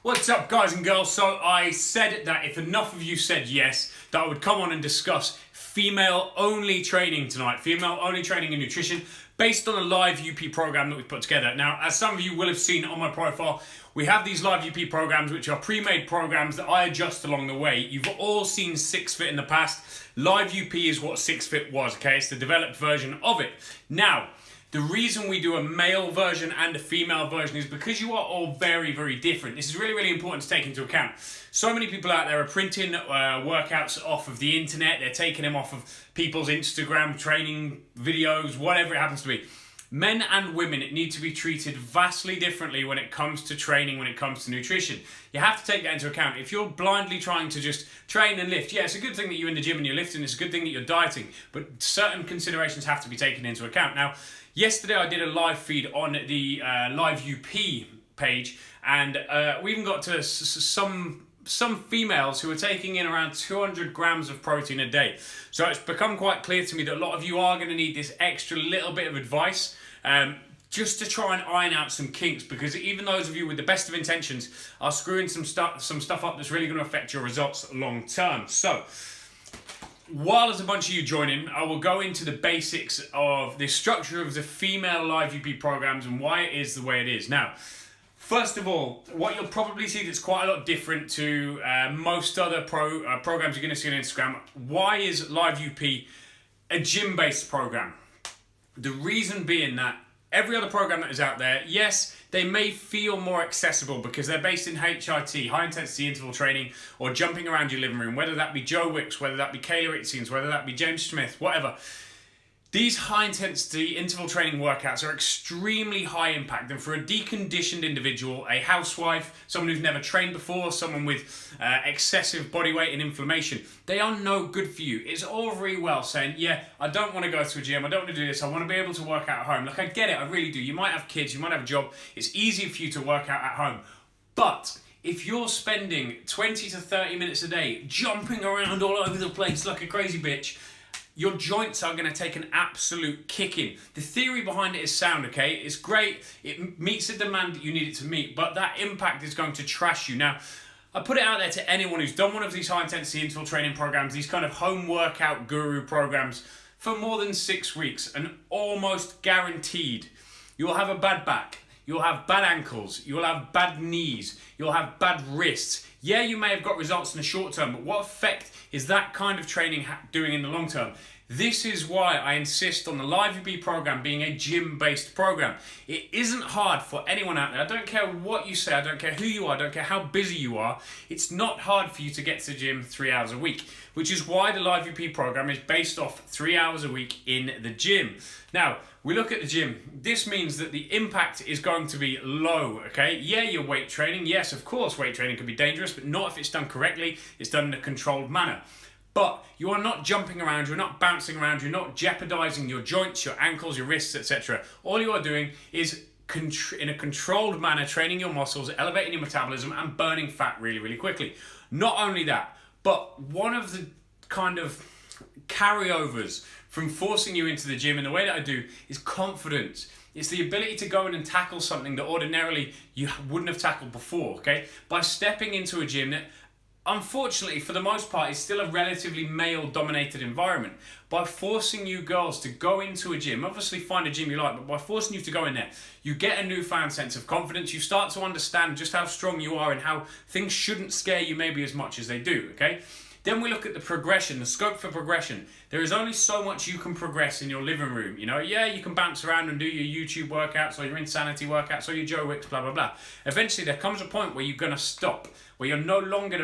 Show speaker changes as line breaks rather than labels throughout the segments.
What's up, guys and girls? So I said that if enough of you said yes, that I would come on and discuss female-only training tonight. Female-only training and nutrition based on a live UP program that we put together. Now, as some of you will have seen on my profile, we have these live UP programs, which are pre-made programs that I adjust along the way. You've all seen 6Fit in the past. Live UP is what 6Fit was, okay? It's the developed version of it. Now, the reason we do a male version and a female version is because you are all very, very different. This is really, really important to take into account. So many people out there are printing workouts off of the internet. They're taking them off of people's Instagram training videos, whatever it happens to be. Men and women need to be treated vastly differently when it comes to training, when it comes to nutrition. You have to take that into account. If you're blindly trying to just train and lift, yeah, it's a good thing that you're in the gym and you're lifting. It's a good thing that you're dieting, but certain considerations have to be taken into account. Now, yesterday I did a live feed on the Live UP page, and we even got to some females who are taking in around 200 grams of protein a day. So it's become quite clear to me that a lot of you are going to need this extra little bit of advice just to try and iron out some kinks, because even those of you with the best of intentions are screwing some stuff up that's really going to affect your results long term. So while there's a bunch of you joining, I will go into the basics of the structure of the female live UP programs and why it is the way it is. Now, first of all, what you'll probably see that's quite a lot different to most other programs you're going to see on Instagram. Why is Live UP a gym-based program? The reason being that every other program that is out there, yes, they may feel more accessible because they're based in HIT, high intensity interval training, or jumping around your living room, whether that be Joe Wicks, whether that be Kayla Itzines, whether that be James Smith, whatever. These high-intensity interval training workouts are extremely high impact, and for a deconditioned individual, a housewife, someone who's never trained before, someone with excessive body weight and inflammation, they are no good for you. It's all very well saying, yeah, I don't want to go to a gym, I don't want to do this, I want to be able to work out at home. Like, I get it, I really do. You might have kids, you might have a job, it's easier for you to work out at home. But if you're spending 20 to 30 minutes a day jumping around all over the place like a crazy bitch, your joints are going to take an absolute kicking. The theory behind it is sound, okay? It's great. It meets the demand that you need it to meet, but that impact is going to trash you. Now, I put it out there to anyone who's done one of these high-intensity interval training programs, these kind of home workout guru programs, for more than 6 weeks, and almost guaranteed you'll have a bad back, you'll have bad ankles, you'll have bad knees, you'll have bad wrists. Yeah, you may have got results in the short term, but what effect is that kind of training doing in the long term? This is why I insist on the Live UP program being a gym-based program. It isn't hard for anyone out there. I don't care what you say, I don't care who you are, I don't care how busy you are. It's not hard for you to get to the gym 3 hours a week, which is why the Live UP program is based off 3 hours a week in the gym. Now, we look at the gym. This means that the impact is going to be low, okay? Yeah, your weight training. Yes, of course, weight training can be dangerous, but not if it's done correctly. It's done in a controlled manner. But you are not jumping around, you're not bouncing around, you're not jeopardizing your joints, your ankles, your wrists, etc. All you are doing is in a controlled manner, training your muscles, elevating your metabolism, and burning fat really, really quickly. Not only that, but one of the kind of carryovers from forcing you into the gym in the way that I do is confidence. It's the ability to go in and tackle something that ordinarily you wouldn't have tackled before, okay? By stepping into a gym that, unfortunately, for the most part, is still a relatively male-dominated environment. By forcing you girls to go into a gym, obviously find a gym you like, but by forcing you to go in there, you get a newfound sense of confidence. You start to understand just how strong you are and how things shouldn't scare you maybe as much as they do, okay? Then we look at the progression, the scope for progression. There is only so much you can progress in your living room. You know, yeah, you can bounce around and do your YouTube workouts or your Insanity workouts or your Joe Wicks, blah, blah, blah. Eventually, there comes a point where you're going to stop, where you're no longer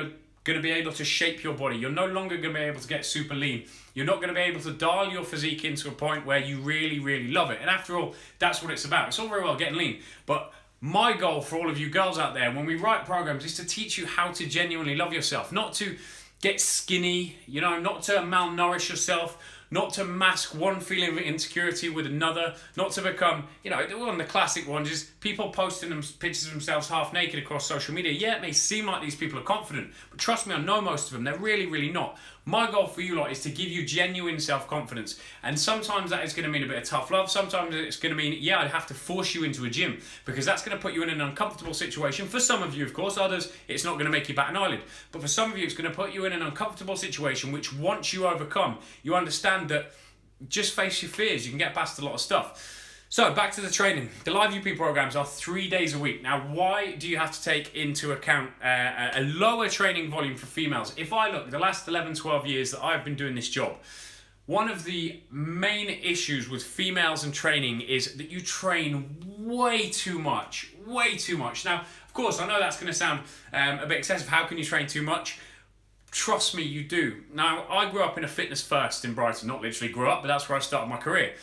going to be able to shape your body. You're no longer going to be able to get super lean. You're not going to be able to dial your physique into a point where you really, really love it. And after all, that's what it's about. It's all very well getting lean, but my goal for all of you girls out there when we write programs is to teach you how to genuinely love yourself, not to get skinny, you know, not to malnourish yourself, not to mask one feeling of insecurity with another, not to become, you know, one of the classic ones is people posting pictures of themselves half naked across social media. Yeah, it may seem like these people are confident, but trust me, I know most of them, they're really, really not. My goal for you lot is to give you genuine self-confidence. And sometimes that is going to mean a bit of tough love. Sometimes it's going to mean, yeah, I'd have to force you into a gym because that's going to put you in an uncomfortable situation. For some of you, of course, others, it's not going to make you bat an eyelid. But for some of you, it's going to put you in an uncomfortable situation which once you overcome, you understand that just face your fears. You can get past a lot of stuff. So back to the training. The live UP programs are 3 days a week. Now, why do you have to take into account a lower training volume for females? If I look, the last 11, 12 years that I've been doing this job, one of the main issues with females and training is that you train way too much, way too much. Now, of course, I know that's going to sound a bit excessive. How can you train too much? Trust me, you do. Now, I grew up in a fitness first in Brighton, not literally grew up, but that's where I started my career.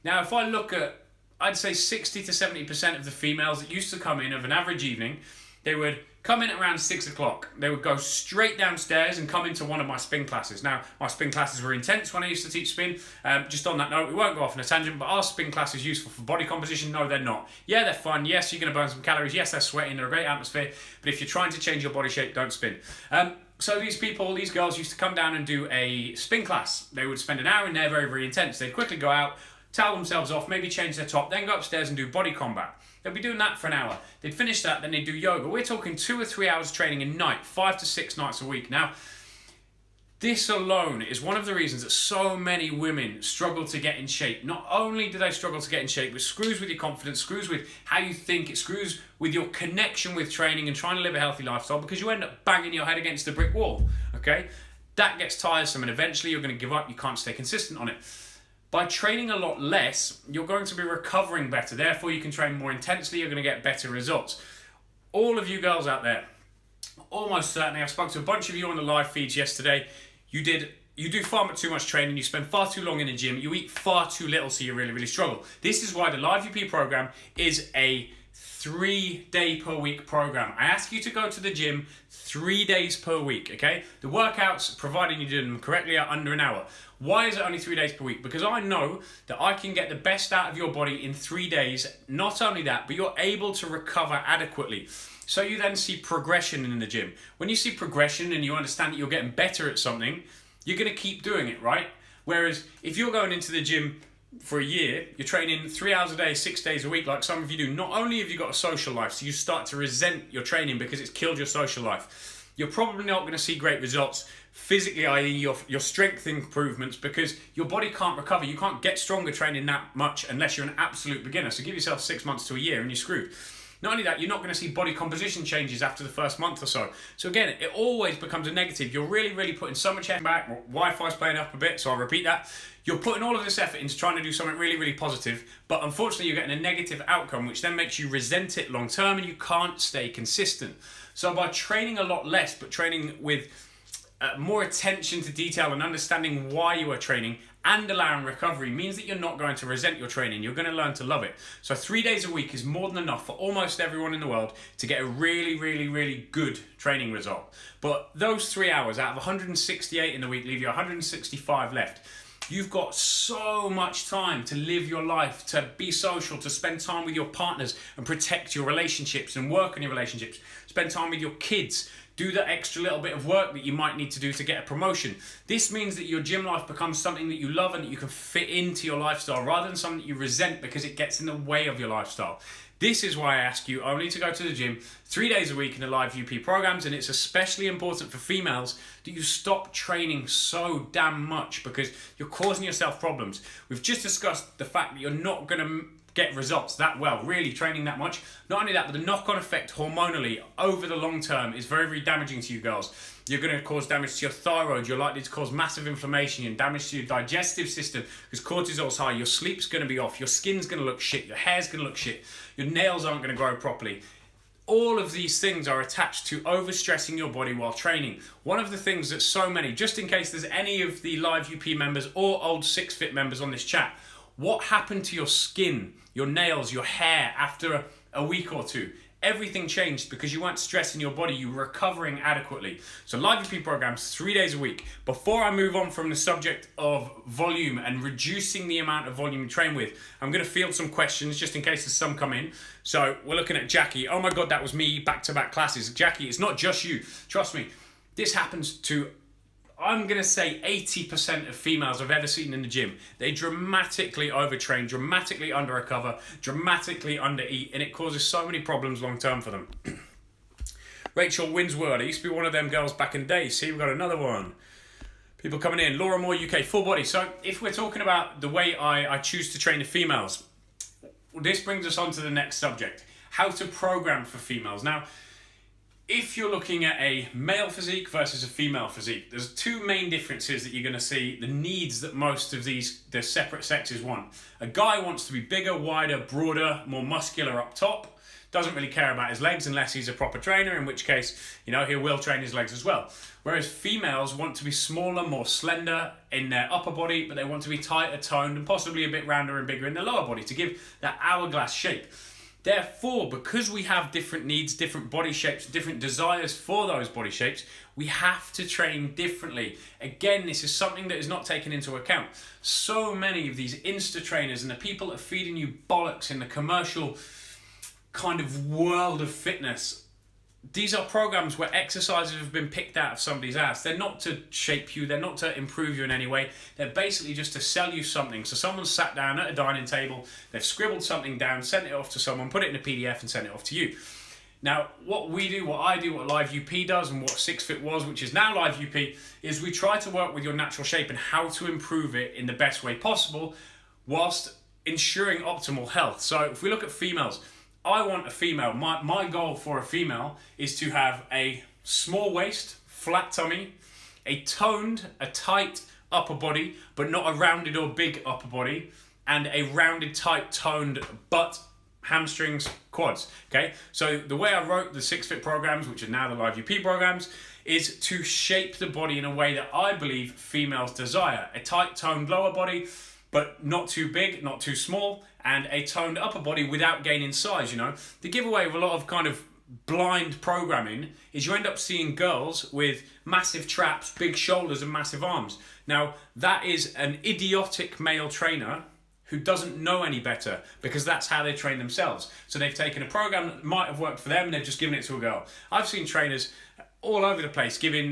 Now, if I look at, I'd say 60 to 70% of the females that used to come in of an average evening, they would come in at around 6 o'clock. They would go straight downstairs and come into one of my spin classes. Now, my spin classes were intense when I used to teach spin. Just on that note, we won't go off on a tangent, but are spin classes useful for body composition? No, they're not. Yeah, they're fun. Yes, you're going to burn some calories. Yes, they're sweating. They're a great atmosphere. But if you're trying to change your body shape, don't spin. So these people, these girls used to come down and do a spin class. They would spend an hour in there, very, very intense. They'd quickly go out, towel themselves off, maybe change their top, then go upstairs and do body combat. They'd be doing that for an hour. They'd finish that, then they'd do yoga. We're talking 2 or 3 hours training a night, 5 to 6 nights a week. Now, this alone is one of the reasons that so many women struggle to get in shape. Not only do they struggle to get in shape, it screws with your confidence, screws with how you think, it screws with your connection with training and trying to live a healthy lifestyle because you end up banging your head against a brick wall, okay? That gets tiresome and eventually you're going to give up, you can't stay consistent on it. By training a lot less, you're going to be recovering better. Therefore, you can train more intensely, you're going to get better results. All of you girls out there, almost certainly, I spoke to a bunch of you on the live feeds yesterday. You do far too much training, you spend far too long in the gym, you eat far too little, so you really, really struggle. This is why the Live UP program is a 3-day per week program. I ask you to go to the gym 3 days per week, okay? The workouts, providing you do them correctly, are under an hour. Why is it only 3 days per week? Because I know that I can get the best out of your body in 3 days. Not only that, but you're able to recover adequately. So you then see progression in the gym. When you see progression and you understand that you're getting better at something, you're going to keep doing it, right? Whereas if you're going into the gym for a year, you're training 3 hours a day, 6 days a week, like some of you do, not only have you got a social life, so you start to resent your training because it's killed your social life, you're probably not going to see great results physically, i.e. your strength improvements, because your body can't recover. You can't get stronger training that much unless you're an absolute beginner. So give yourself 6 months to a year and you're screwed. Not only that, you're not going to see body composition changes after the first month or so. So again, it always becomes a negative. You're really, really putting so much effort back. Wi-Fi's playing up a bit, so I'll repeat that. You're putting all of this effort into trying to do something really, really positive, but unfortunately you're getting a negative outcome, which then makes you resent it long term and you can't stay consistent. So by training a lot less, but training with more attention to detail and understanding why you are training and allowing recovery means that you're not going to resent your training. You're going to learn to love it. So 3 days a week is more than enough for almost everyone in the world to get a really, really, really good training result. But those 3 hours out of 168 in the week leave you 165 left. You've got so much time to live your life, to be social, to spend time with your partners and protect your relationships and work on your relationships. Spend time with your kids. Do that extra little bit of work that you might need to do to get a promotion. This means that your gym life becomes something that you love and that you can fit into your lifestyle rather than something that you resent because it gets in the way of your lifestyle. This is why I ask you only to go to the gym 3 days a week in the Live UP programs, and it's especially important for females that you stop training so damn much because you're causing yourself problems. We've just discussed the fact that you're not going to get results that well, really training that much. Not only that, but the knock-on effect hormonally over the long term is very, very damaging to you girls. You're going to cause damage to your thyroid, you're likely to cause massive inflammation and damage to your digestive system because cortisol's high, your sleep's going to be off, your skin's going to look shit, your hair's going to look shit, your nails aren't going to grow properly. All of these things are attached to overstressing your body while training. One of the things that so many, just in case there's any of the Live UP members or old 6Fit members on this chat, what happened to your skin, your nails, your hair after a week or two? Everything changed because you weren't stressing your body, you were recovering adequately. So Live UP programs 3 days a week. Before I move on from the subject of volume and reducing the amount of volume you train with, I'm going to field some questions just in case there's some come in. So we're looking at Jackie. Oh my God, that was me, back-to-back classes. Jackie, it's not just you. Trust me, this happens to I'm going to say 80% of females I've ever seen in the gym, they dramatically overtrain, dramatically underrecover, dramatically undereat, and it causes so many problems long term for them. Rachel Winsworth, I used to be one of them girls back in the day. See, we've got another one. People coming in. Laura Moore, UK, full body. So if we're talking about the way I choose to train the females, this brings us on to the next subject. How to program for females. Now, if you're looking at a male physique versus a female physique, there's two main differences that you're going to see, the needs that most of the separate sexes want. A guy wants to be bigger, wider, broader, more muscular up top. Doesn't really care about his legs unless he's a proper trainer, in which case, he will train his legs as well. Whereas females want to be smaller, more slender in their upper body, but they want to be tighter toned and possibly a bit rounder and bigger in their lower body to give that hourglass shape. Therefore, because we have different needs, different body shapes, different desires for those body shapes, we have to train differently. Again, this is something that is not taken into account. So many of these Insta trainers and the people that are feeding you bollocks in the commercial kind of world of fitness, these are programs where exercises have been picked out of somebody's ass. They're not to shape you, they're not to improve you in any way, they're basically just to sell you something. So someone's sat down at a dining table, they've scribbled something down, sent it off to someone, put it in a PDF and sent it off to you. Now, what we do, what I do, what Live UP does, and what 6Fit was, which is now Live UP, is we try to work with your natural shape and how to improve it in the best way possible whilst ensuring optimal health. So if we look at females, I want a female, my goal for a female is to have a small waist, flat tummy, a toned, a tight upper body, but not a rounded or big upper body, and a rounded, tight, toned butt, hamstrings, quads. Okay, so the way I wrote the 6Fit programs, which are now the Live UP programs, is to shape the body in a way that I believe females desire. A tight, toned lower body, but not too big, not too small, and a toned upper body without gaining size. The giveaway of a lot of kind of blind programming is you end up seeing girls with massive traps, big shoulders and massive arms. Now, that is an idiotic male trainer who doesn't know any better, because that's how they train themselves. So they've taken a program that might have worked for them and they've just given it to a girl. I've seen trainers all over the place giving,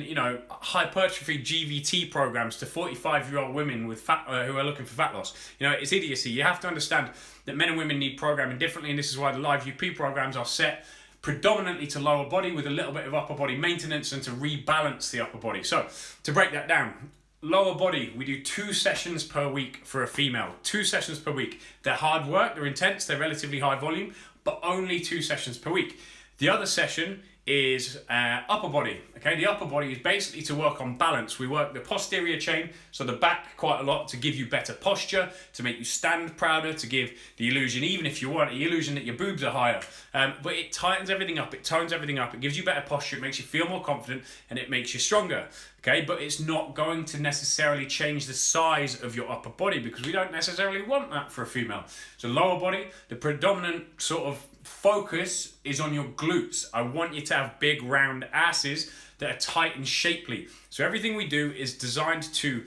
hypertrophy GVT programs to 45-year-old women with who are looking for fat loss. It's idiocy. You have to understand that men and women need programming differently, and this is why the Live UP programs are set predominantly to lower body with a little bit of upper body maintenance and to rebalance the upper body. So to break that down, lower body, we do 2 sessions per week for a female. 2 sessions per week. They're hard work, they're intense, they're relatively high volume, but only 2 sessions per week. The other session is upper body. Okay, the upper body is basically to work on balance. We work the posterior chain, so the back quite a lot, to give you better posture, to make you stand prouder, to give the illusion, even if you want, the illusion that your boobs are higher. But it tightens everything up, it tones everything up, it gives you better posture, it makes you feel more confident, and it makes you stronger. Okay, but it's not going to necessarily change the size of your upper body, because we don't necessarily want that for a female. So lower body, the predominant sort of focus is on your glutes. I want you to have big round asses that are tight and shapely. So everything we do is designed to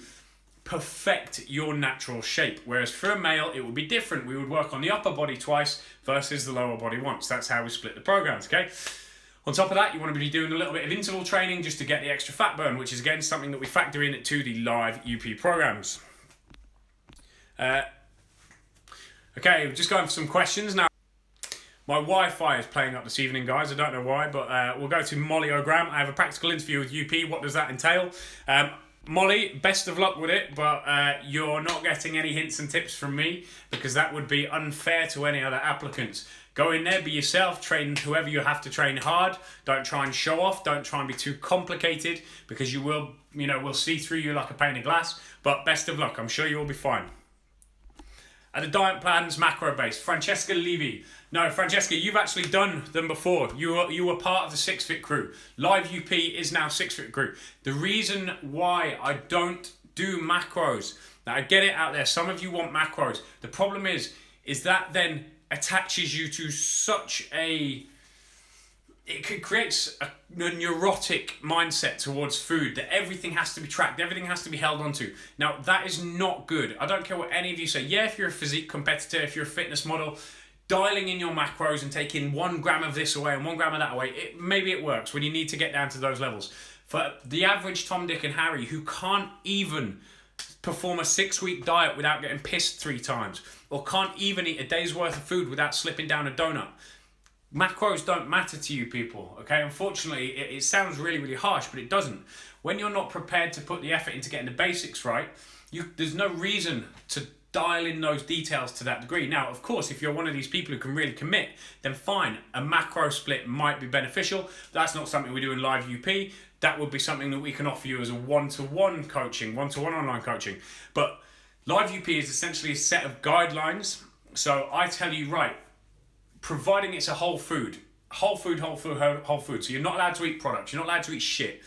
perfect your natural shape. Whereas for a male, it would be different. We would work on the upper body twice versus the lower body once. That's how we split the programs, okay? On top of that, you want to be doing a little bit of interval training just to get the extra fat burn, which is again something that we factor in to the Live UP programs. Okay, just going for some questions now. My Wi-Fi is playing up this evening, guys. I don't know why, but we'll go to Molly O'Graham. I have a practical interview with UP. What does that entail? Molly, best of luck with it, but you're not getting any hints and tips from me, because that would be unfair to any other applicants. Go in there, be yourself, train whoever you have to train hard. Don't try and show off. Don't try and be too complicated, because you will, we'll see through you like a pane of glass. But best of luck. I'm sure you'll be fine. Are the diet plans macro-based? Francesca Levy. No, Francesca, you've actually done them before. You were part of the 6Fit crew. Live UP is now 6Fit crew. The reason why I don't do macros, now I get it out there, some of you want macros. The problem is that then attaches you to such a... It creates a neurotic mindset towards food, that everything has to be tracked, everything has to be held onto. Now, that is not good. I don't care what any of you say. Yeah, if you're a physique competitor, if you're a fitness model, dialing in your macros and taking 1 gram of this away and 1 gram of that away, maybe it works when you need to get down to those levels. For the average Tom, Dick and Harry who can't even perform a 6-week diet without getting pissed 3 times, or can't even eat a day's worth of food without slipping down a donut, macros don't matter to you people, okay? Unfortunately, it sounds really, really harsh, but it doesn't. When you're not prepared to put the effort into getting the basics right, there's no reason to dial in those details to that degree. Now, of course, if you're one of these people who can really commit, then fine, a macro split might be beneficial. That's not something we do in live UP. That would be something that we can offer you as a one-to-one coaching, one-to-one online coaching. But live UP is essentially a set of guidelines. So I tell you, right, providing it's a whole food. So you're not allowed to eat products. You're not allowed to eat shit.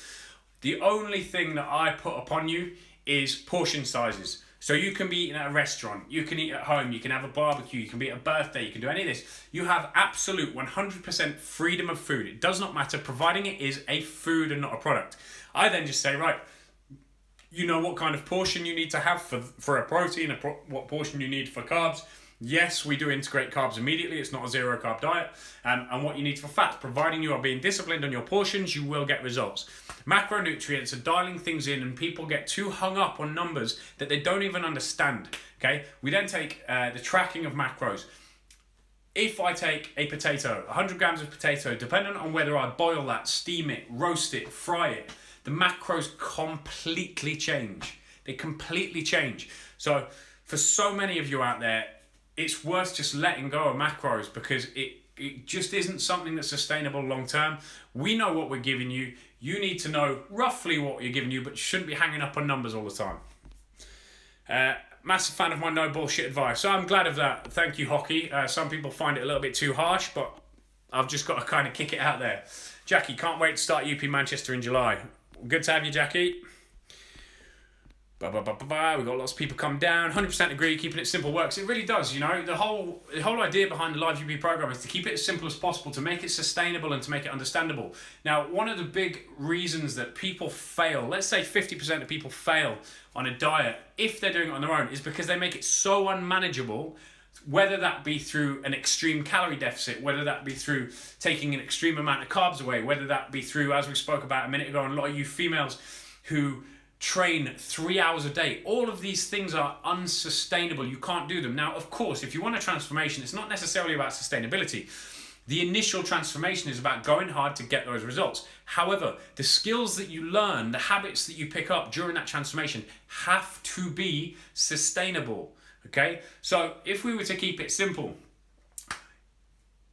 The only thing that I put upon you is portion sizes. So you can be eating at a restaurant, you can eat at home, you can have a barbecue, you can be at a birthday, you can do any of this. You have absolute 100% freedom of food. It does not matter, providing it is a food and not a product. I then just say, right, you know what kind of portion you need to have for a protein, what portion you need for carbs. Yes, we do integrate carbs immediately. It's not a 0 carb diet. And what you need for fats. Providing you are being disciplined on your portions, you will get results. Macronutrients are dialing things in, and people get too hung up on numbers that they don't even understand. Okay. We then take the tracking of macros. If I take a potato, 100 grams of potato, depending on whether I boil that, steam it, roast it, fry it, the macros completely change. They completely change. So for so many of you out there, it's worth just letting go of macros, because it just isn't something that's sustainable long term. We know what we're giving you. You need to know roughly what we're giving you, but you shouldn't be hanging up on numbers all the time. Massive fan of my no bullshit advice. So I'm glad of that. Thank you, Hockey. Some people find it a little bit too harsh, but I've just got to kind of kick it out there. Jackie, can't wait to start UP Manchester in July. Good to have you, Jackie. We've got lots of people come down. 100% agree, keeping it simple works. It really does, you know. The whole idea behind the Live UP program is to keep it as simple as possible, to make it sustainable and to make it understandable. Now, one of the big reasons that people fail, let's say 50% of people fail on a diet, if they're doing it on their own, is because they make it so unmanageable, whether that be through an extreme calorie deficit, whether that be through taking an extreme amount of carbs away, whether that be through, as we spoke about a minute ago, and a lot of you females who train 3 hours a day. All of these things are unsustainable. You can't do them. Now, of course, if you want a transformation, it's not necessarily about sustainability. The initial transformation is about going hard to get those results. However, the skills that you learn, the habits that you pick up during that transformation have to be sustainable. Okay? So if we were to keep it simple,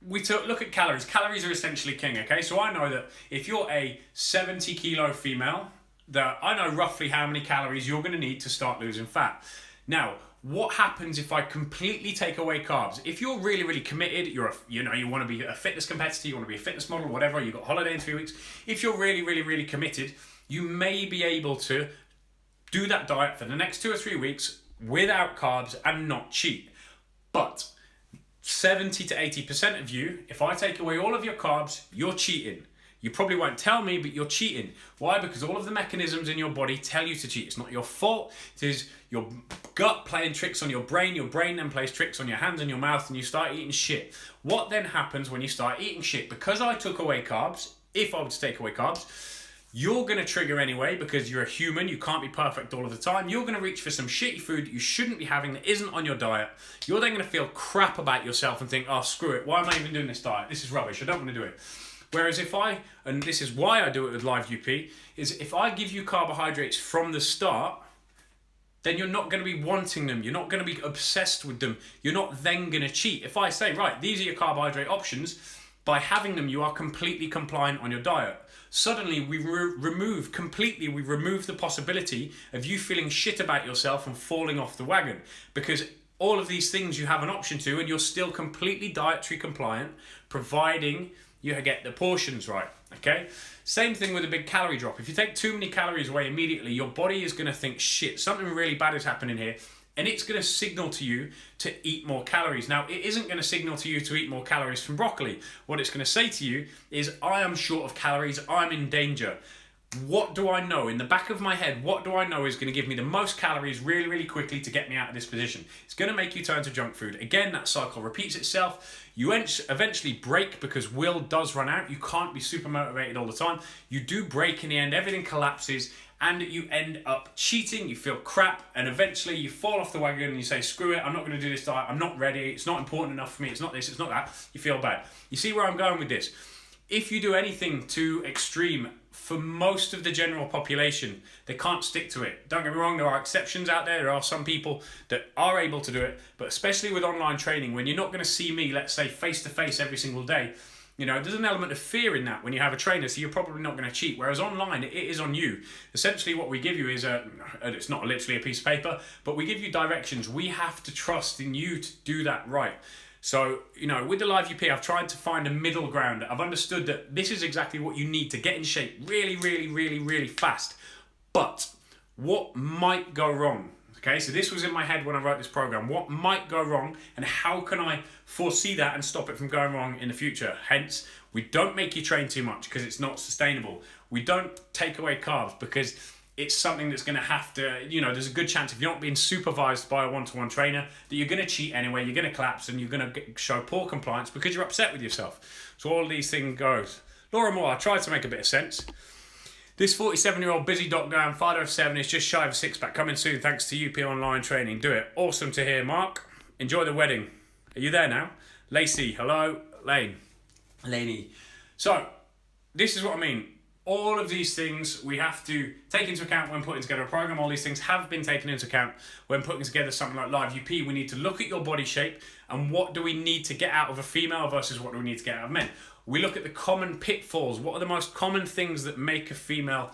look at calories. Calories are essentially king. Okay? So I know that if you're a 70 kilo female, that I know roughly how many calories you're going to need to start losing fat. Now, what happens if I completely take away carbs? If you're really, really committed, you want to be a fitness competitor, you want to be a fitness model, whatever, you've got a holiday in 3 weeks. If you're really, really, really committed, you may be able to do that diet for the next 2 or 3 weeks without carbs and not cheat. But 70 to 80% of you, if I take away all of your carbs, you're cheating. You probably won't tell me, but you're cheating. Why? Because all of the mechanisms in your body tell you to cheat. It's not your fault. It is your gut playing tricks on your brain. Your brain then plays tricks on your hands and your mouth, and you start eating shit. What then happens when you start eating shit? Because I took away carbs, if I were to take away carbs, you're going to trigger anyway, because you're a human. You can't be perfect all of the time. You're going to reach for some shitty food you shouldn't be having that isn't on your diet. You're then going to feel crap about yourself and think, oh, screw it. Why am I even doing this diet? This is rubbish. I don't want to do it. Whereas and this is why I do it with Live UP, is if I give you carbohydrates from the start, then you're not going to be wanting them. You're not going to be obsessed with them. You're not then going to cheat. If I say, right, these are your carbohydrate options, by having them, you are completely compliant on your diet. Suddenly, we remove the possibility of you feeling shit about yourself and falling off the wagon, because all of these things you have an option to, and you're still completely dietary compliant, providing you get the portions right, okay? Same thing with a big calorie drop. If you take too many calories away immediately, your body is going to think, shit, something really bad is happening here, and it's going to signal to you to eat more calories. Now, it isn't going to signal to you to eat more calories from broccoli. What it's going to say to you is, I am short of calories, I'm in danger. what do I know? In the back of my head, what do I know is going to give me the most calories really, really quickly to get me out of this position? It's going to make you turn to junk food. Again, that cycle repeats itself. You eventually break because will does run out. You can't be super motivated all the time. You do break in the end, everything collapses, and you end up cheating, you feel crap, and eventually you fall off the wagon and you say, screw it, I'm not going to do this diet, I'm not ready, it's not important enough for me, it's not this, it's not that. You feel bad. You see where I'm going with this? If you do anything too extreme, for most of the general population, they can't stick to it. Don't get me wrong, there are exceptions out there. There are some people that are able to do it, but especially with online training, when you're not going to see me, let's say, face to face every single day, you know, there's an element of fear in that when you have a trainer, so you're probably not going to cheat. Whereas online, it is on you. Essentially, what we give you is it's not literally a piece of paper, but we give you directions. We have to trust in you to do that right. So, you know, with the Live UP, I've tried to find a middle ground. I've understood that this is exactly what you need to get in shape really, really, really, really fast. But what might go wrong? Okay, so this was in my head when I wrote this program. What might go wrong and how can I foresee that and stop it from going wrong in the future? Hence, we don't make you train too much because it's not sustainable. We don't take away carbs because it's something that's going to have to, you know, there's a good chance if you're not being supervised by a one-to-one trainer that you're going to cheat anyway, you're going to collapse and you're going to show poor compliance because you're upset with yourself. So all of these things goes. Laura Moore, I tried to make a bit of sense. This 47-year-old busy doctor and father of 7 is just shy of a six-pack. Coming soon thanks to UP Online Training. Do it. Awesome to hear, Mark. Enjoy the wedding. Are you there now? Lacey, hello. Lane. Laney. So, this is what I mean. All of these things we have to take into account when putting together a program. All these things have been taken into account when putting together something like Live UP. We need to look at your body shape and what do we need to get out of a female versus what do we need to get out of men. We look at the common pitfalls. What are the most common things that make a female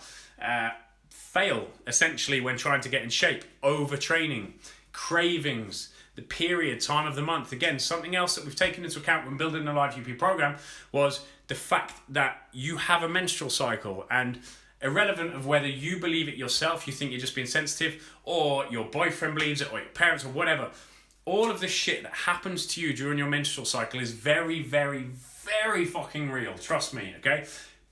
fail, essentially, when trying to get in shape? Overtraining, cravings, the period, time of the month. Again, something else that we've taken into account when building the Live UP program was the fact that you have a menstrual cycle, and irrelevant of whether you believe it yourself, you think you're just being sensitive, or your boyfriend believes it, or your parents, or whatever, all of this shit that happens to you during your menstrual cycle is very, very, very fucking real. Trust me, okay?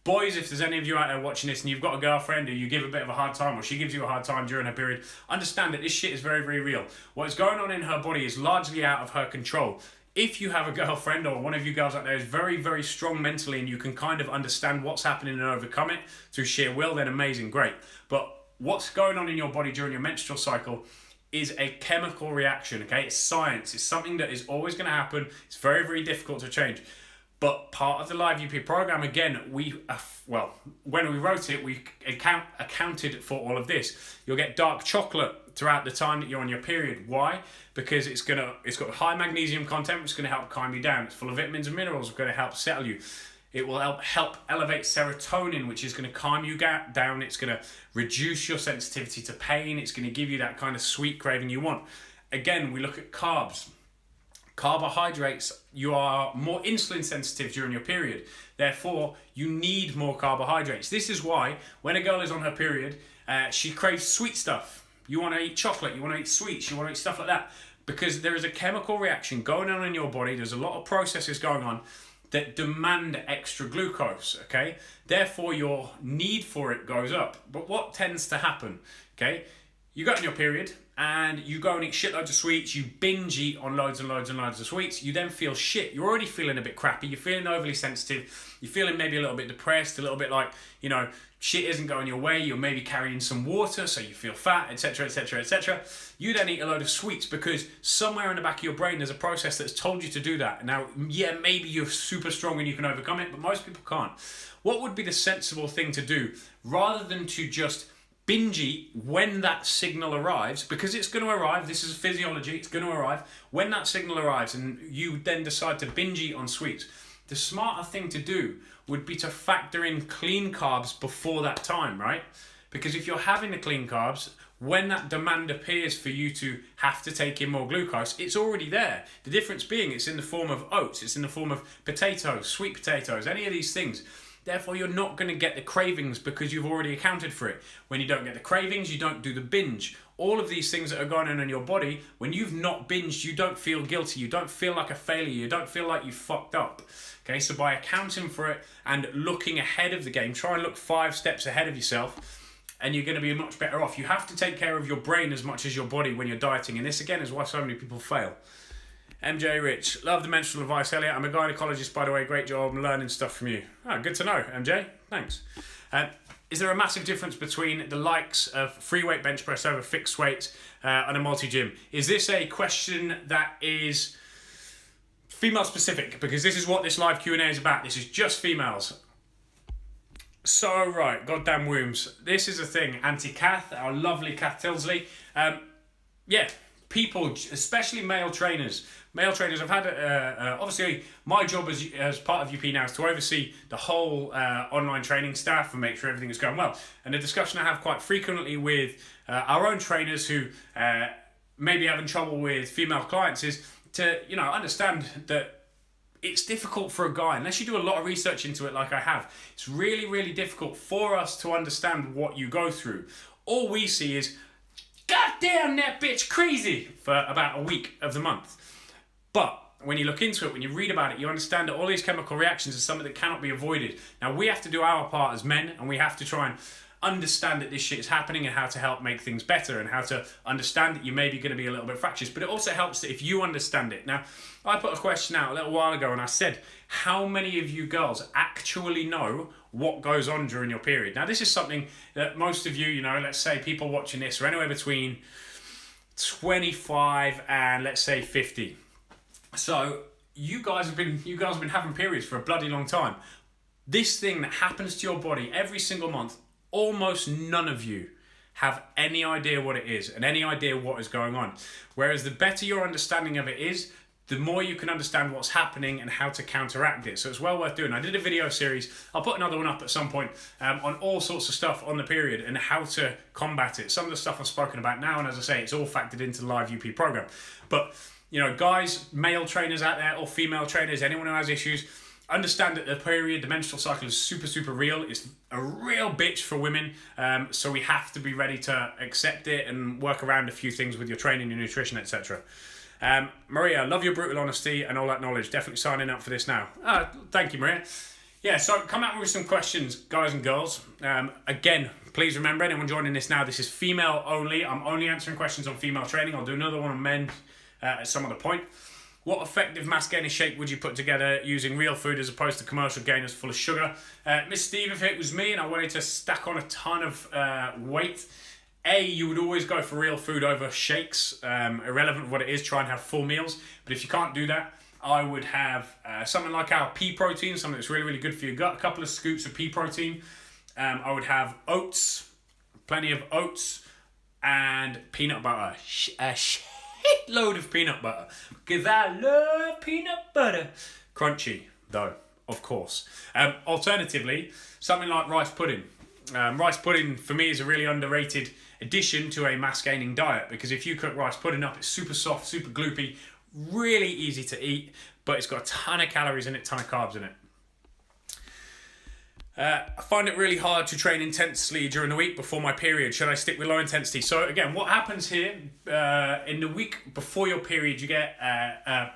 Boys, if there's any of you out there watching this and you've got a girlfriend who you give a bit of a hard time or she gives you a hard time during her period, understand that this shit is very, very real. What is going on in her body is largely out of her control. If you have a girlfriend or one of you girls out there is very, very strong mentally and you can kind of understand what's happening and overcome it through sheer will, then amazing, great. But what's going on in your body during your menstrual cycle is a chemical reaction, okay? It's science. It's something that is always going to happen. It's very, very difficult to change. But part of the Live UP program, again, when we wrote it, we accounted for all of this. You'll get dark chocolate throughout the time that you're on your period. Why? Because it's got high magnesium content, which is going to help calm you down. It's full of vitamins and minerals, which are going to help settle you. It will help elevate serotonin, which is going to calm you down. It's going to reduce your sensitivity to pain. It's going to give you that kind of sweet craving you want. Again, we look at carbs. Carbohydrates, you are more insulin sensitive during your period. Therefore, you need more carbohydrates. This is why when a girl is on her period, she craves sweet stuff. You want to eat chocolate, you want to eat sweets, you want to eat stuff like that. Because there is a chemical reaction going on in your body. There's a lot of processes going on that demand extra glucose, okay? Therefore, your need for it goes up. But what tends to happen, okay? You go on your period, and you go and eat shitloads of sweets, you binge eat on loads and loads and loads of sweets, you then feel shit. You're already feeling a bit crappy, you're feeling overly sensitive, you're feeling maybe a little bit depressed, a little bit like, you know, shit isn't going your way, you're maybe carrying some water, so you feel fat, etc., etc., etc. You then eat a load of sweets because somewhere in the back of your brain there's a process that's told you to do that. Now, yeah, maybe you're super strong and you can overcome it, but most people can't. What would be the sensible thing to do, rather than to just binge eat when that signal arrives, because it's going to arrive, this is physiology, it's going to arrive, when that signal arrives and you then decide to binge eat on sweets, the smarter thing to do would be to factor in clean carbs before that time, right? Because if you're having the clean carbs, when that demand appears for you to have to take in more glucose, it's already there. The difference being it's in the form of oats, it's in the form of potatoes, sweet potatoes, any of these things. Therefore, you're not going to get the cravings because you've already accounted for it. When you don't get the cravings, you don't do the binge. all of these things that are going on in your body. When you've not binged, you don't feel guilty, you don't feel like a failure, you don't feel like you fucked up. Okay, so by accounting for it and looking ahead of the game, try and look 5 steps ahead of yourself, and you're going to be much better off. You have to take care of your brain as much as your body when you're dieting, and this again is why so many people fail. MJ Rich, love the menstrual advice, Elliot. I'm a gynecologist, by the way. Great job. I'm learning stuff from you. Oh, good to know, MJ. Thanks. Is there a massive difference between the likes of free weight bench press over fixed weight and a multi-gym? Is this a question that is female specific? Because this is what this live Q&A is about. This is just females. So, right, goddamn wombs. This is a thing. Anti-Kath, our lovely Kath Tilsley. Yeah, people, especially male trainers. Male trainers, I've had, obviously, my job as part of UP now is to oversee the whole online training staff and make sure everything is going well. And the discussion I have quite frequently with our own trainers who may be having trouble with female clients is to, understand that it's difficult for a guy, unless you do a lot of research into it like I have, it's really, really difficult for us to understand what you go through. All we see is, God damn, that bitch crazy, for about a week of the month. But when you look into it, when you read about it, you understand that all these chemical reactions are something that cannot be avoided. Now, we have to do our part as men, and we have to try and understand that this shit is happening and how to help make things better and how to understand that you may be going to be a little bit fractious. But it also helps that if you understand it. Now, I put a question out a little while ago and I said, how many of you girls actually know what goes on during your period? Now, this is something that most of you, let's say people watching this are anywhere between 25 and let's say 50. So you guys have been having periods for a bloody long time. This thing that happens to your body every single month, almost none of you have any idea what it is and any idea what is going on. Whereas the better your understanding of it is, the more you can understand what's happening and how to counteract it. So it's well worth doing. I did a video series, I'll put another one up at some point, on all sorts of stuff on the period and how to combat it. Some of the stuff I've spoken about now, and as I say, it's all factored into the live UP program. But, guys, male trainers out there or female trainers, anyone who has issues, understand that the period, the menstrual cycle is super, super real. It's a real bitch for women. So we have to be ready to accept it and work around a few things with your training, your nutrition, etc. Maria, love your brutal honesty and all that knowledge. Definitely signing up for this now. Thank you, Maria. Yeah, so come out with some questions, guys and girls. Again, please remember, anyone joining this now, this is female only. I'm only answering questions on female training. I'll do another one on men at some other point. What effective mass gaining shake would you put together using real food as opposed to commercial gainers full of sugar? Miss Steve, if it was me and I wanted to stack on a ton of weight, you would always go for real food over shakes, irrelevant of what it is, try and have full meals. But if you can't do that, I would have something like our pea protein, something that's really, really good for your gut, a couple of scoops of pea protein. I would have oats, plenty of oats, and peanut butter. A shitload of peanut butter, because I love peanut butter. Crunchy, though, of course. Alternatively, something like rice pudding. Rice pudding, for me, is a really underrated addition to a mass-gaining diet, because if you cook rice pudding up, it's super soft, super gloopy, really easy to eat, but it's got a ton of calories in it, ton of carbs in it. I find it really hard to train intensely during the week before my period. Should I stick with low intensity? So again, what happens here, in the week before your period, you get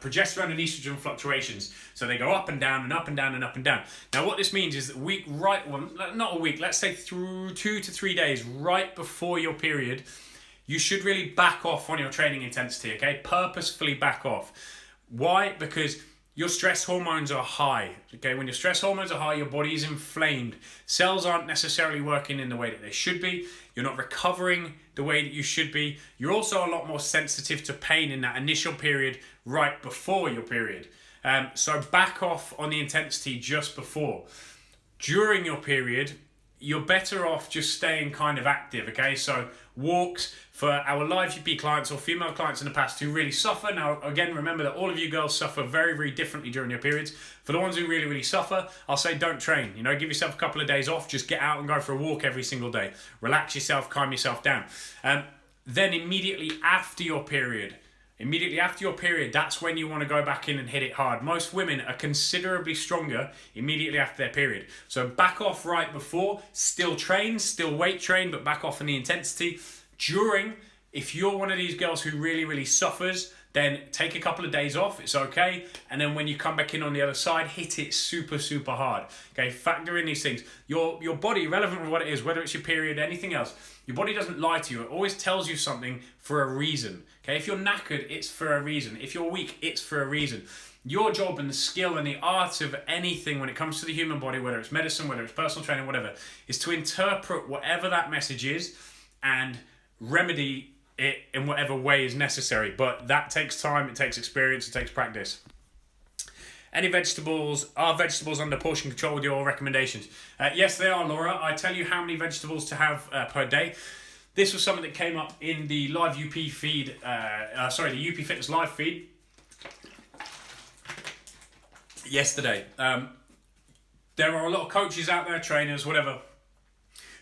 progesterone and estrogen fluctuations. So they go up and down and up and down and up and down. Now what this means is that not a week, let's say through 2 to 3 days right before your period, you should really back off on your training intensity, okay? Purposefully back off. Why? Because your stress hormones are high, okay? When your stress hormones are high, your body is inflamed. Cells aren't necessarily working in the way that they should be. You're not recovering the way that you should be. You're also a lot more sensitive to pain in that initial period right before your period. So back off on the intensity just before. During your period, you're better off just staying kind of active, okay? So walks for our live GP clients or female clients in the past who really suffer. Now, again, remember that all of you girls suffer very, very differently during your periods. For the ones who really, really suffer, I'll say don't train. Give yourself a couple of days off. Just get out and go for a walk every single day. Relax yourself, calm yourself down. Then immediately after your period, that's when you want to go back in and hit it hard. Most women are considerably stronger immediately after their period. So back off right before, still train, still weight train, but back off in the intensity. During, If you're one of these girls who really, really suffers, then take a couple of days off, it's okay. And then when you come back in on the other side, hit it super, super hard. Okay, factor in these things. Your body, irrelevant of what it is, whether it's your period, anything else, your body doesn't lie to you. It always tells you something for a reason. Okay, if you're knackered, it's for a reason. If you're weak, it's for a reason. Your job and the skill and the art of anything when it comes to the human body, whether it's medicine, whether it's personal training, whatever, is to interpret whatever that message is and remedy it in whatever way is necessary. But that takes time, it takes experience, it takes practice. Any vegetables, are vegetables under portion control with your recommendations? Yes, they are, Laura. I tell you how many vegetables to have per day. This was something that came up in the live UP feed, the UP Fitness live feed yesterday. There are a lot of coaches out there, trainers, whatever,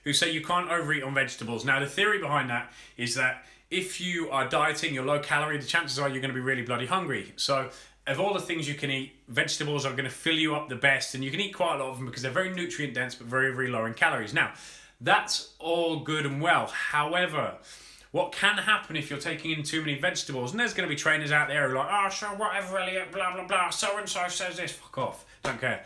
who say you can't overeat on vegetables. Now, the theory behind that is that if you are dieting, you're low calorie, the chances are you're going to be really bloody hungry. So of all the things you can eat, vegetables are going to fill you up the best, and you can eat quite a lot of them because they're very nutrient dense but very, very low in calories. Now, that's all good and well. However, what can happen if you're taking in too many vegetables, and there's going to be trainers out there who are like, oh, so whatever, Elliot, blah, blah, blah, so-and-so says this, fuck off, don't care.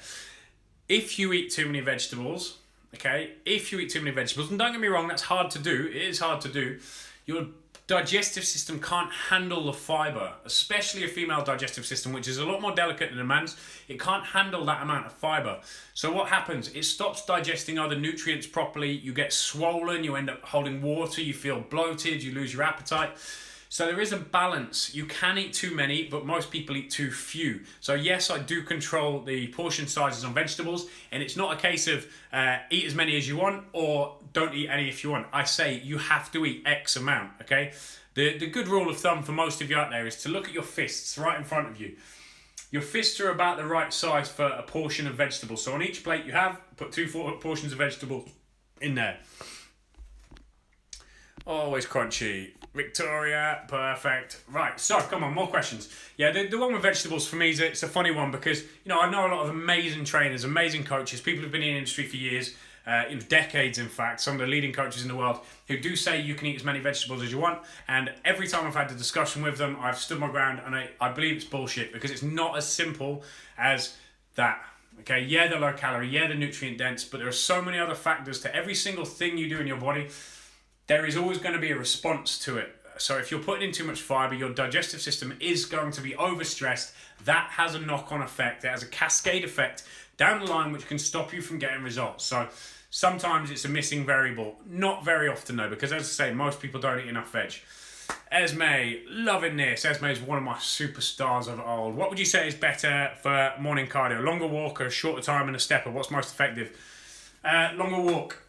If you eat too many vegetables, okay, and don't get me wrong, that's hard to do, it is hard to do, your digestive system can't handle the fibre, especially a female digestive system, which is a lot more delicate than a man's. It can't handle that amount of fibre. So what happens? It stops digesting other nutrients properly, you get swollen, you end up holding water, you feel bloated, you lose your appetite. So there is a balance. You can eat too many, but most people eat too few. So yes, I do control the portion sizes on vegetables, and it's not a case of eat as many as you want or don't eat any if you want. I say you have to eat X amount, okay? The good rule of thumb for most of you out there is to look at your fists right in front of you. Your fists are about the right size for a portion of vegetables. So on each plate you have, put 2 portions of vegetables in there. Always crunchy. Victoria, perfect. Right, so come on, more questions. Yeah, the one with vegetables for me is it's a funny one because, I know a lot of amazing trainers, amazing coaches, people who've been in the industry for years, decades in fact, some of the leading coaches in the world who do say you can eat as many vegetables as you want, and every time I've had a discussion with them, I've stood my ground and I believe it's bullshit because it's not as simple as that. Okay, yeah, they're low calorie, yeah, they're nutrient dense, but there are so many other factors to every single thing you do in your body. There is always going to be a response to it. So if you're putting in too much fibre, your digestive system is going to be overstressed. That has a knock-on effect. It has a cascade effect down the line which can stop you from getting results. So sometimes it's a missing variable. Not very often though, because as I say, most people don't eat enough veg. Esme, loving this. Esme is one of my superstars of old. What would you say is better for morning cardio? Longer walk or a shorter time and a stepper? What's most effective? Longer walk.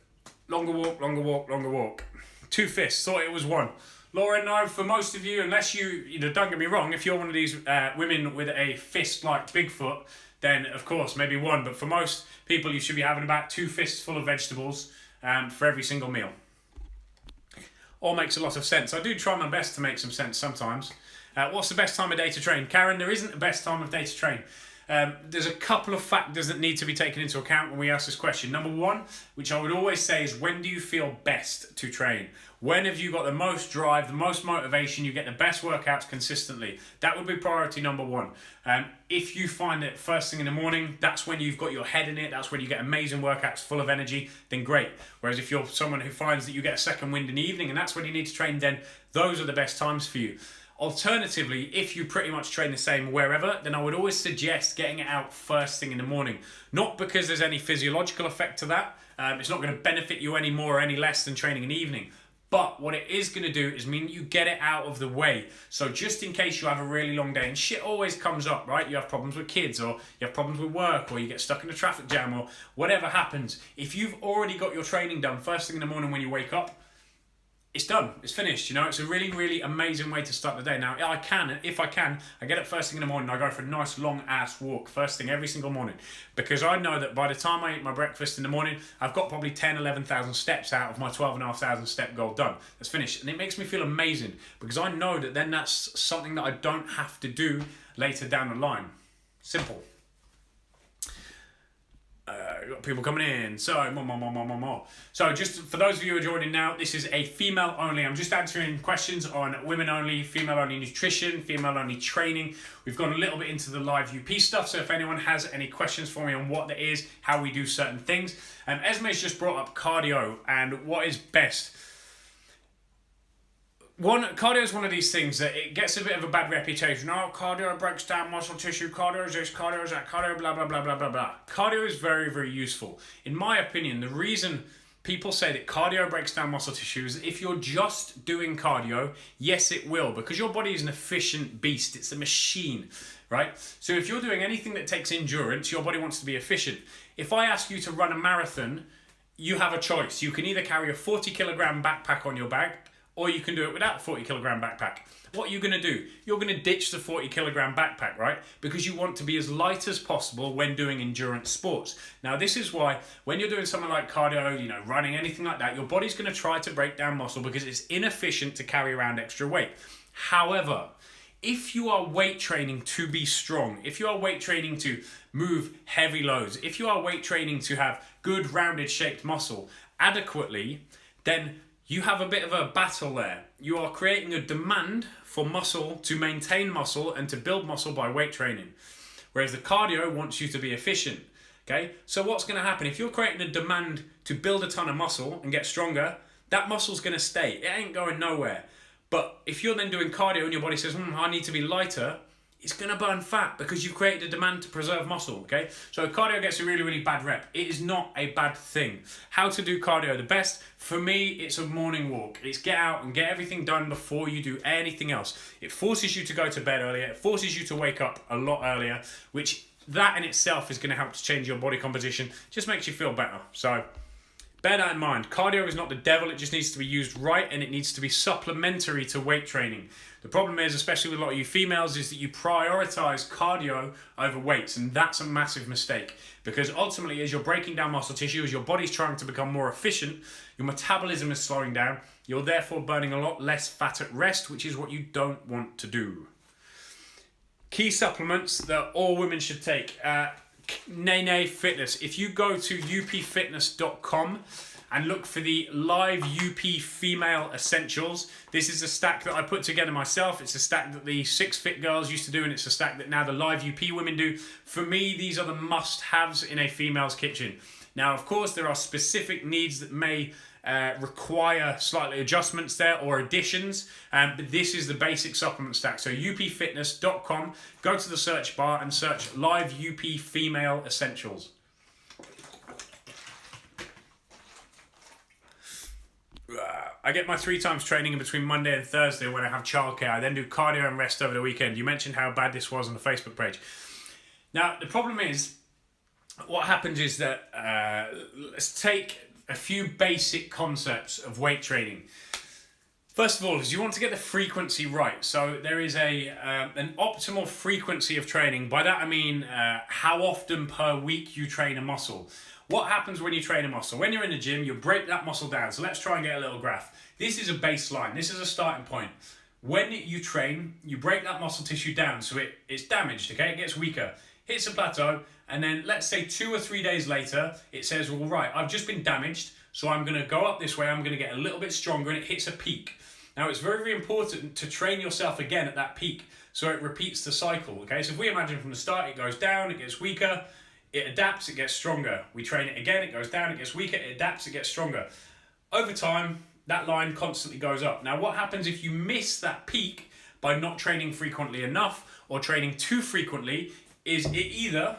Longer walk, longer walk, longer walk. 2 fists, thought it was 1. Laura, no, for most of you, unless you don't get me wrong, if you're one of these women with a fist like Bigfoot, then of course, maybe 1. But for most people, you should be having about 2 fists full of vegetables for every single meal. All makes a lot of sense. I do try my best to make some sense sometimes. What's the best time of day to train? Karen, there isn't a best time of day to train. There's a couple of factors that need to be taken into account when we ask this question. Number 1, which I would always say, is when do you feel best to train? When have you got the most drive, the most motivation, you get the best workouts consistently? That would be priority number 1. If you find that first thing in the morning, that's when you've got your head in it, that's when you get amazing workouts full of energy, then great. Whereas if you're someone who finds that you get a second wind in the evening and that's when you need to train, then those are the best times for you. Alternatively, if you pretty much train the same wherever, then I would always suggest getting it out first thing in the morning. Not because there's any physiological effect to that. It's not going to benefit you any more or any less than training in the evening. But what it is going to do is mean you get it out of the way. So just in case you have a really long day, and shit always comes up, right? You have problems with kids, or you have problems with work, or you get stuck in a traffic jam, or whatever happens. If you've already got your training done first thing in the morning when you wake up, it's done, it's finished, it's a really, really amazing way to start the day. Now, if I can, I get up first thing in the morning, I go for a nice long ass walk first thing every single morning, because I know that by the time I eat my breakfast in the morning, I've got probably 11,000 steps out of my 12,500 step goal done. That's finished, and it makes me feel amazing, because I know that then that's something that I don't have to do later down the line. Simple. We've got people coming in. So, more. So, just for those of you who are joining now, this is a female only. I'm just answering questions on women only, female only nutrition, female only training. We've gone a little bit into the live UP stuff. So, if anyone has any questions for me on what that is, how we do certain things. Esme's just brought up cardio and what is best. Cardio is one of these things that it gets a bit of a bad reputation. Oh, cardio breaks down muscle tissue, cardio is this, cardio is that, cardio blah, blah, blah, blah, blah, blah. Cardio is very, very useful. In my opinion, the reason people say that cardio breaks down muscle tissue is if you're just doing cardio, yes, it will, because your body is an efficient beast. It's a machine, right? So if you're doing anything that takes endurance, your body wants to be efficient. If I ask you to run a marathon, you have a choice. You can either carry a 40-kilogram backpack on your back, or you can do it without a 40-kilogram backpack. What are you going to do? You're going to ditch the 40-kilogram backpack, right? Because you want to be as light as possible when doing endurance sports. Now, this is why when you're doing something like cardio, running, anything like that, your body's going to try to break down muscle because it's inefficient to carry around extra weight. However, if you are weight training to be strong, if you are weight training to move heavy loads, if you are weight training to have good rounded shaped muscle adequately, then you have a bit of a battle there. You are creating a demand for muscle to maintain muscle and to build muscle by weight training. Whereas the cardio wants you to be efficient. Okay? So what's going to happen? If you're creating a demand to build a ton of muscle and get stronger, that muscle's going to stay. It ain't going nowhere. But if you're then doing cardio and your body says, I need to be lighter, it's going to burn fat because you've created a demand to preserve muscle, okay? So cardio gets a really, really bad rep. It is not a bad thing. How to do cardio the best? For me, it's a morning walk. It's get out and get everything done before you do anything else. It forces you to go to bed earlier. It forces you to wake up a lot earlier, which that in itself is going to help to change your body composition. Just makes you feel better. So bear that in mind. Cardio is not the devil. It just needs to be used right, and it needs to be supplementary to weight training. The problem is, especially with a lot of you females, is that you prioritize cardio over weights, and that's a massive mistake. Because ultimately, as you're breaking down muscle tissue, as your body's trying to become more efficient, your metabolism is slowing down. You're therefore burning a lot less fat at rest, which is what you don't want to do. Key supplements that all women should take. Nene Fitness. If you go to upfitness.com and look for the live UP female essentials, this is a stack that I put together myself. It's a stack that the 6Fit girls used to do, and it's a stack that now the live UP women do. For me, these are the must-haves in a female's kitchen. Now, of course, there are specific needs that may require slightly adjustments there or additions, but this is the basic supplement stack. So upfitness.com, go to the search bar and search live UP female essentials. I get my 3 times training in between Monday and Thursday when I have childcare. I then do cardio and rest over the weekend. You mentioned how bad this was on the Facebook page. Now, the problem is, what happens is that, let's take a few basic concepts of weight training. First of all, is you want to get the frequency right. So there is an optimal frequency of training. By that I mean how often per week you train a muscle. What happens when you train a muscle? When you're in the gym, you break that muscle down. So let's try and get a little graph. This is a baseline. This is a starting point. When you train, you break that muscle tissue down so it's damaged, okay? It gets weaker, hits a plateau, and then let's say 2 or 3 days later, it says, well, right, I've just been damaged, so I'm going to go up this way, I'm going to get a little bit stronger, and it hits a peak. Now, it's very, very important to train yourself again at that peak so it repeats the cycle, okay? So if we imagine from the start, it goes down, it gets weaker, it adapts, it gets stronger. We train it again, it goes down, it gets weaker, it adapts, it gets stronger. Over time, that line constantly goes up. Now, what happens if you miss that peak by not training frequently enough or training too frequently is it either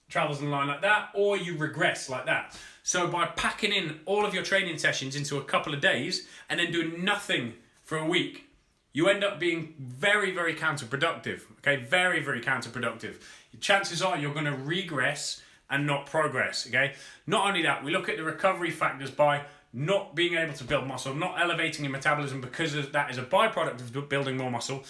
travels in a line like that or you regress like that. So by packing in all of your training sessions into a couple of days and then doing nothing for a week, you end up being very, very counterproductive. Okay, very, very counterproductive. Chances are you're going to regress and not progress. Okay, not only that, we look at the recovery factors by not being able to build muscle, not elevating your metabolism because that is a byproduct of building more muscle.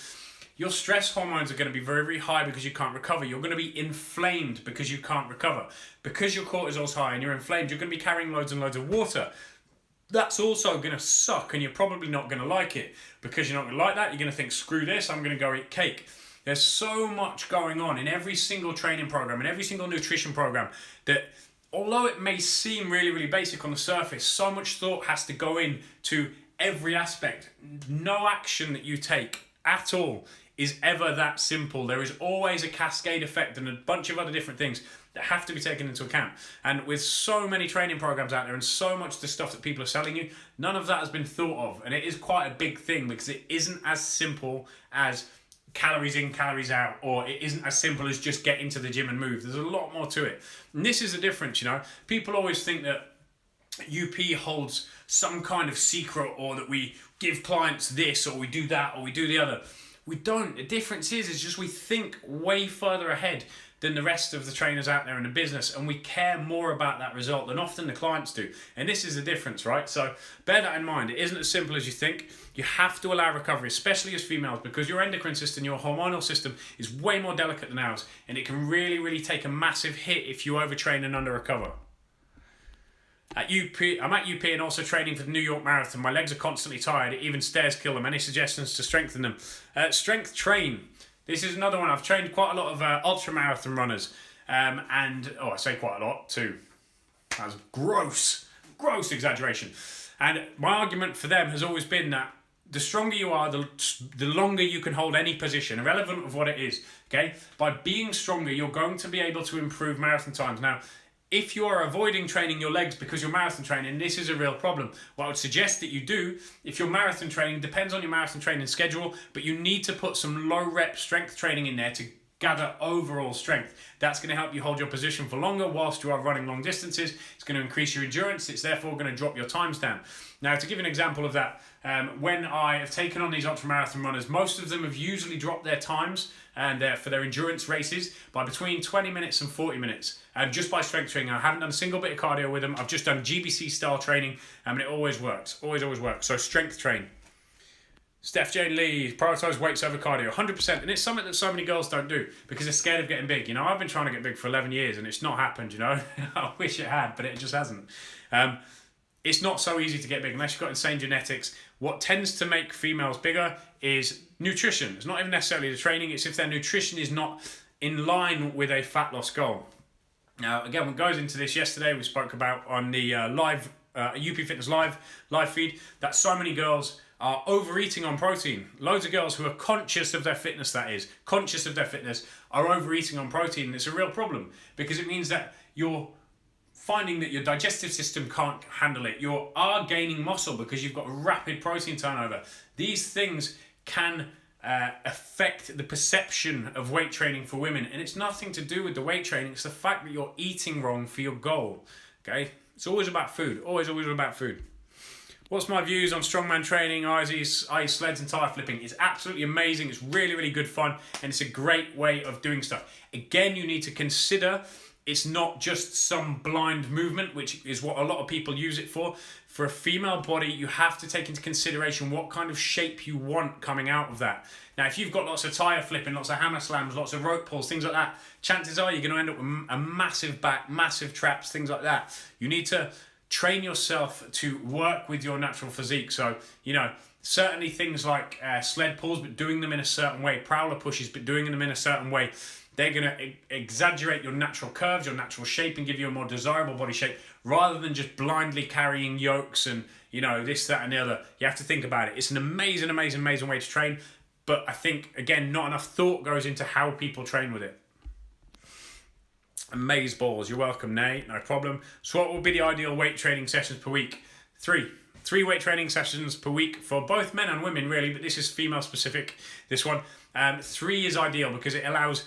Your stress hormones are going to be very, very high because you can't recover. You're going to be inflamed because you can't recover. Because your cortisol's high and you're inflamed, you're going to be carrying loads and loads of water. That's also going to suck, and you're probably not going to like it. Because you're not going to like that, you're going to think, screw this, I'm going to go eat cake. There's so much going on in every single training program, in every single nutrition program, that although it may seem really, really basic on the surface, so much thought has to go into every aspect. No action that you take at all is ever that simple. There is always a cascade effect and a bunch of other different things that have to be taken into account. And with so many training programs out there and so much of the stuff that people are selling you, none of that has been thought of. And it is quite a big thing because it isn't as simple as calories in, calories out, or it isn't as simple as just get into the gym and move. There's a lot more to it. And this is the difference, you know. People always think that UP holds some kind of secret, or that we give clients this, or we do that, or we do the other. We don't. The difference is just we think way further ahead than the rest of the trainers out there in the business, and we care more about that result than often the clients do. And this is the difference, right? So bear that in mind. It isn't as simple as you think. You have to allow recovery, especially as females, because your endocrine system, your hormonal system is way more delicate than ours, and it can really, really take a massive hit if you overtrain and under-recover. I'm at UP and also training for the New York Marathon. My legs are constantly tired. Even stairs kill them. Any suggestions to strengthen them? Strength train. This is another one. I've trained quite a lot of ultra marathon runners. I say quite a lot too. That's gross exaggeration. And my argument for them has always been that the stronger you are, the longer you can hold any position, irrelevant of what it is. Okay? By being stronger, you're going to be able to improve marathon times. Now, if you are avoiding training your legs because you're marathon training, this is a real problem. What I would suggest that you do, if you're marathon training, depends on your marathon training schedule, but you need to put some low rep strength training in there to gather overall strength. That's going to help you hold your position for longer whilst you are running long distances. It's going to increase your endurance. It's therefore going to drop your times down. Now, to give an example of that, when I have taken on these ultramarathon runners, most of them have usually dropped their times and for their endurance races by between 20 minutes and 40 minutes, just by strength training. I haven't done a single bit of cardio with them. I've just done GBC style training, and it always works. Always works. So strength train. Steph Jane Lee, prioritise weights over cardio, 100%. And it's something that so many girls don't do because they're scared of getting big. You know, I've been trying to get big for 11 years and it's not happened, you know. I wish it had, but it just hasn't. It's not so easy to get big unless you've got insane genetics. What tends to make females bigger is nutrition. It's not even necessarily the training. It's if their nutrition is not in line with a fat loss goal. Now, again, what goes into this yesterday, we spoke about on the UP Fitness live feed, that so many girls are overeating on protein. Loads of girls who are conscious of their fitness, are overeating on protein. And it's a real problem because it means that you're finding that your digestive system can't handle it. You are gaining muscle because you've got rapid protein turnover. These things can affect the perception of weight training for women, and it's nothing to do with the weight training. It's the fact that you're eating wrong for your goal. Okay, it's always about food. Always about food. What's my views on strongman training, i.e. sleds and tire flipping? It's absolutely amazing. It's really, really good fun, and it's a great way of doing stuff. Again, you need to consider it's not just some blind movement, which is what a lot of people use it for. For a female body, you have to take into consideration what kind of shape you want coming out of that. Now, if you've got lots of tire flipping, lots of hammer slams, lots of rope pulls, things like that, chances are you're going to end up with a massive back, massive traps, things like that. You need to train yourself to work with your natural physique. So, you know, certainly things like sled pulls, but doing them in a certain way, prowler pushes, but doing them in a certain way. They're going to exaggerate your natural curves, your natural shape, and give you a more desirable body shape, rather than just blindly carrying yokes and, you know, this, that, and the other. You have to think about it. It's an amazing way to train, but I think, again, not enough thought goes into how people train with it. Amaze balls, you're welcome, Nate, no problem. So what would be the ideal weight training sessions per week? Three weight training sessions per week for both men and women, really, but this is female specific, this one. 3 is ideal because it allows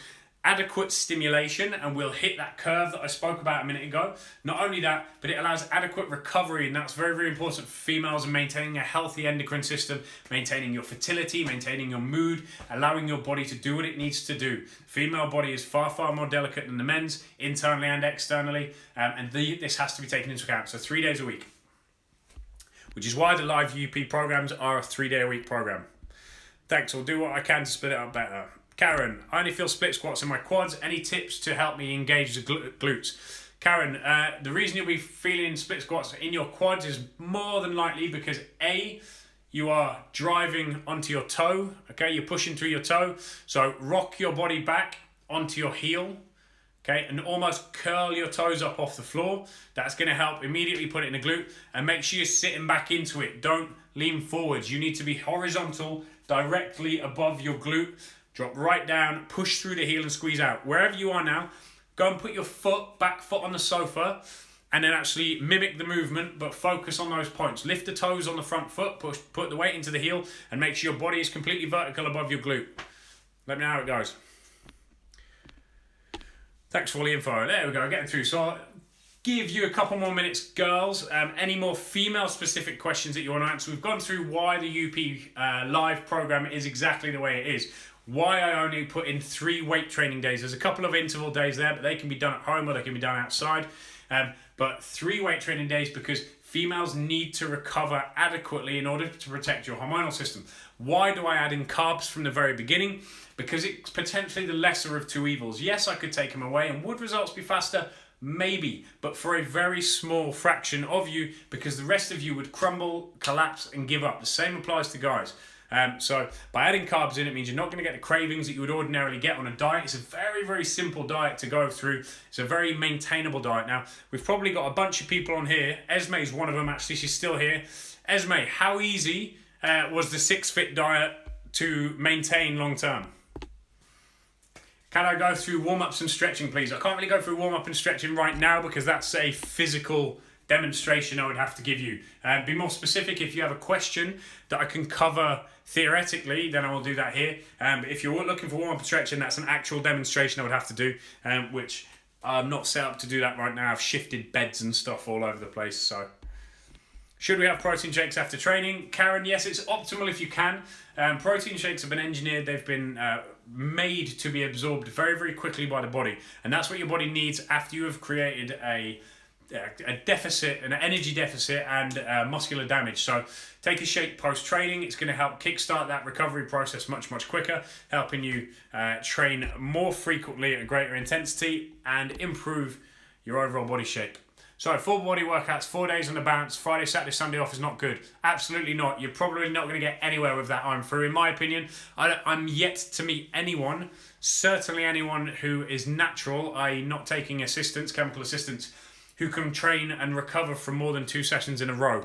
adequate stimulation, and we'll hit that curve that I spoke about a minute ago. Not only that, but it allows adequate recovery, and that's very, very important for females in maintaining a healthy endocrine system, maintaining your fertility, maintaining your mood, allowing your body to do what it needs to do. Female body is far, far more delicate than the men's, internally and externally, and this has to be taken into account. So 3 days a week, which is why the live UP programs are a 3-day-a-week program. Thanks, I'll do what I can to split it up better. Karen, I only feel split squats in my quads. Any tips to help me engage the glutes? Karen, the reason you'll be feeling split squats in your quads is more than likely because A, you are driving onto your toe, okay? You're pushing through your toe. So rock your body back onto your heel, Okay, and almost curl your toes up off the floor. That's going to help immediately put it in the glute, and make sure you're sitting back into it. Don't lean forwards. You need to be horizontal, directly above your glute. Drop right down, push through the heel and squeeze out. Wherever you are now, go and put your back foot on the sofa, and then actually mimic the movement, but focus on those points. Lift the toes on the front foot, put the weight into the heel, and make sure your body is completely vertical above your glute. Let me know how it goes. Thanks for all the info. There we go, getting through. So I'll give you a couple more minutes, girls. Any more female-specific questions that you want to answer? We've gone through why the UP live program is exactly the way it is. Why I only put in 3 weight training days. There's a couple of interval days there, but they can be done at home or they can be done outside. But 3 weight training days because females need to recover adequately in order to protect your hormonal system. Why do I add in carbs from the very beginning? Because it's potentially the lesser of 2 evils. Yes, I could take them away, and would results be faster? Maybe, but for a very small fraction of you, because the rest of you would crumble, collapse, and give up. The same applies to guys. So by adding carbs in, it means you're not going to get the cravings that you would ordinarily get on a diet. It's a very, very simple diet to go through. It's a very maintainable diet. Now, we've probably got a bunch of people on here. Esme's one of them, actually. She's still here. Esme, how easy was the 6Fit diet to maintain long term? Can I go through warm-ups and stretching, please? I can't really go through warm-up and stretching right now because that's a physical demonstration I would have to give you. Be more specific. If you have a question that I can cover theoretically, then I will do that here. But if you're looking for warm-up and stretching, that's an actual demonstration I would have to do, which I'm not set up to do that right now. I've shifted beds and stuff all over the place. So, should we have protein shakes after training? Karen, yes, it's optimal if you can. Protein shakes have been engineered. They've been made to be absorbed very, very quickly by the body. And that's what your body needs after you have created a deficit, an energy deficit, and muscular damage. So take a shake post-training. It's going to help kickstart that recovery process much, much quicker, helping you train more frequently at a greater intensity and improve your overall body shape. So full body workouts, 4 days on the bounce, Friday, Saturday, Sunday off is not good. Absolutely not. You're probably not going to get anywhere with that arm through. In my opinion, I'm yet to meet anyone, certainly anyone who is natural, i.e. not taking assistance, chemical assistance, who can train and recover from more than 2 sessions in a row.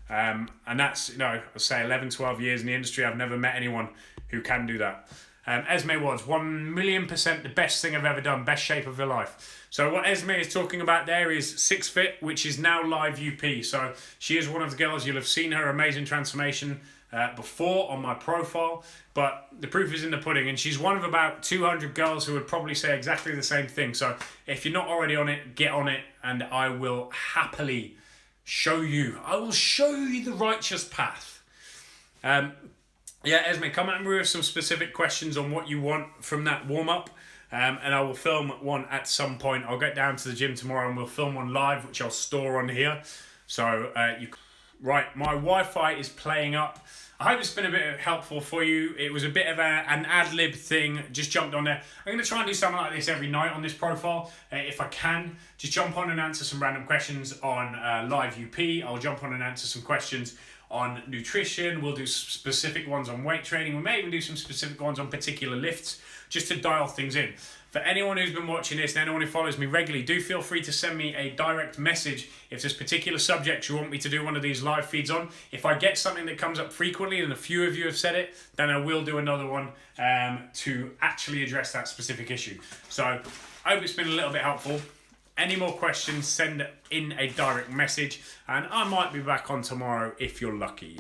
And that's, I'd say 11, 12 years in the industry. I've never met anyone who can do that. Esme was 1,000,000% the best thing I've ever done, best shape of your life. So what Esme is talking about there is 6Fit, which is now live UP. So she is one of the girls, you'll have seen her amazing transformation before on my profile, but the proof is in the pudding, and she's one of about 200 girls who would probably say exactly the same thing. So if you're not already on it, get on it, and I will happily show you. I will show you the righteous path. Yeah, Esme, come at me with some specific questions on what you want from that warm-up, and I will film one at some point. I'll get down to the gym tomorrow and we'll film one live, which I'll store on here. So, right, my Wi-Fi is playing up. I hope it's been a bit helpful for you. It was a bit of an ad-lib thing, just jumped on there. I'm going to try and do something like this every night on this profile, if I can. Just jump on and answer some random questions on live UP. I'll jump on and answer some questions on nutrition. We'll do specific ones on weight training. We may even do some specific ones on particular lifts, just to dial things in. For anyone who's been watching this and anyone who follows me regularly, do feel free to send me a direct message if there's particular subjects you want me to do one of these live feeds on. If I get something that comes up frequently, and a few of you have said it, then I will do another one to actually address that specific issue. So I hope it's been a little bit helpful. Any more questions, send in a direct message, and I might be back on tomorrow if you're lucky.